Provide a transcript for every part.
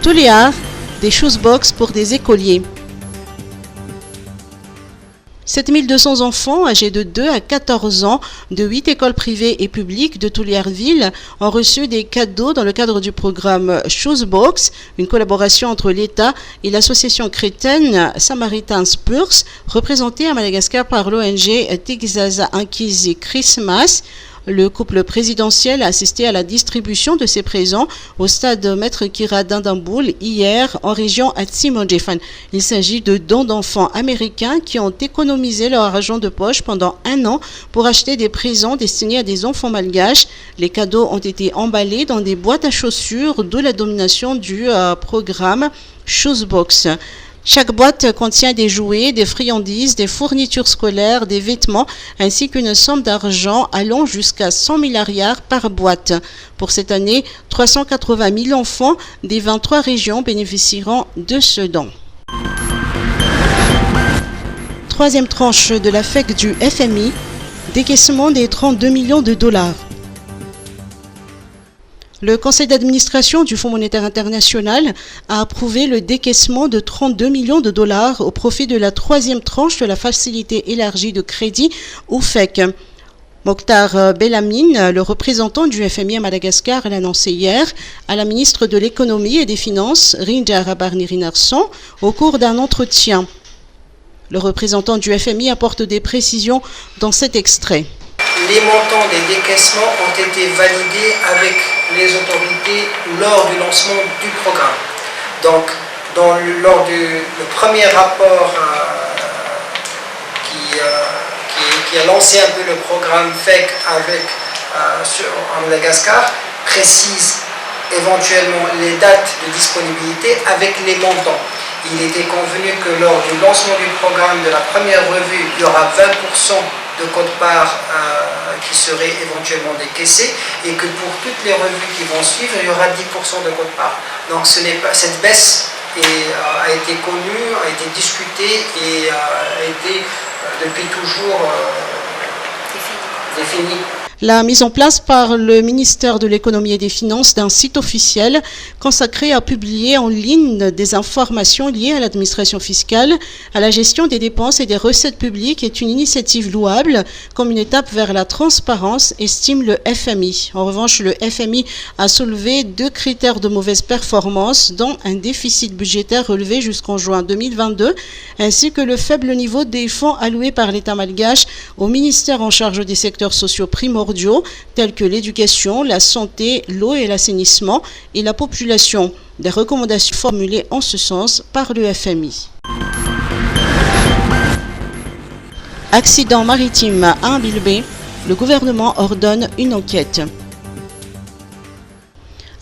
Touliard, des shoesbox pour des écoliers. 7200 enfants âgés de 2 à 14 ans de 8 écoles privées et publiques de Touliardville ont reçu des cadeaux dans le cadre du programme Shoesbox, une collaboration entre l'État et l'association chrétienne Samaritan Spurs, représentée à Madagascar par l'ONG Tigzaza Ankizi Christmas. Le couple présidentiel a assisté à la distribution de ces présents au stade Maître Kira d'Indamboul hier en région Atsimondjefan. Il s'agit de dons d'enfants américains qui ont économisé leur argent de poche pendant 1 an pour acheter des présents destinés à des enfants malgaches. Les cadeaux ont été emballés dans des boîtes à chaussures, d'où la domination du programme Shoesbox. Chaque boîte contient des jouets, des friandises, des fournitures scolaires, des vêtements, ainsi qu'une somme d'argent allant jusqu'à 100 milliards par boîte. Pour cette année, 380 000 enfants des 23 régions bénéficieront de ce don. Troisième tranche de la FEC du FMI, décaissement des 32 millions de dollars. Le conseil d'administration du Fonds monétaire international a approuvé le décaissement de 32 millions de dollars au profit de la troisième tranche de la facilité élargie de crédit ou FEC. Mokhtar Bellamine, le représentant du FMI à Madagascar, l'a annoncé hier à la ministre de l'économie et des finances, Rinja Rabarnirinarson, au cours d'un entretien. Le représentant du FMI apporte des précisions dans cet extrait. Les montants des décaissements ont été validés avec les autorités lors du lancement du programme. Donc, lors du premier rapport qui a lancé un peu le programme FEC en Madagascar, précise éventuellement les dates de disponibilité avec les montants. Il était convenu que lors du lancement du programme de la première revue, il y aura 20% de quote-part qui seraient éventuellement décaissés et que pour toutes les revues qui vont suivre, il y aura 10% de quote-part. Donc cette baisse a été connue, a été discutée et a été depuis toujours définie. La mise en place par le ministère de l'économie et des finances d'un site officiel consacré à publier en ligne des informations liées à l'administration fiscale, à la gestion des dépenses et des recettes publiques est une initiative louable comme une étape vers la transparence, estime le FMI. En revanche, le FMI a soulevé 2 critères de mauvaise performance, dont un déficit budgétaire relevé jusqu'en juin 2022, ainsi que le faible niveau des fonds alloués par l'État malgache au ministère en charge des secteurs sociaux primordiaux tels que l'éducation, la santé, l'eau et l'assainissement et la population. Des recommandations formulées en ce sens par le FMI. Accident maritime à Ambilbé, le gouvernement ordonne une enquête.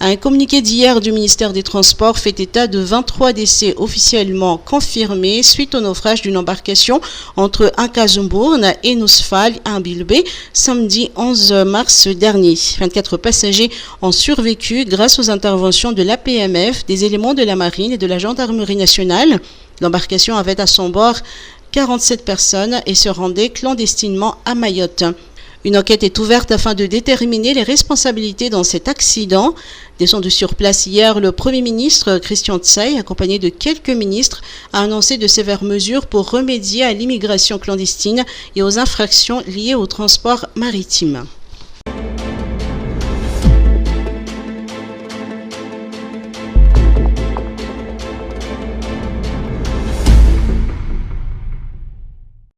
Un communiqué d'hier du ministère des Transports fait état de 23 décès officiellement confirmés suite au naufrage d'une embarcation entre Inkazumbourne et Nousfal à Ambilbé samedi 11 mars dernier. 24 passagers ont survécu grâce aux interventions de l'APMF, des éléments de la marine et de la gendarmerie nationale. L'embarcation avait à son bord 47 personnes et se rendait clandestinement à Mayotte. Une enquête est ouverte afin de déterminer les responsabilités dans cet accident. Descendu sur place hier, le Premier ministre Christian Tsai, accompagné de quelques ministres, a annoncé de sévères mesures pour remédier à l'immigration clandestine et aux infractions liées au transport maritime.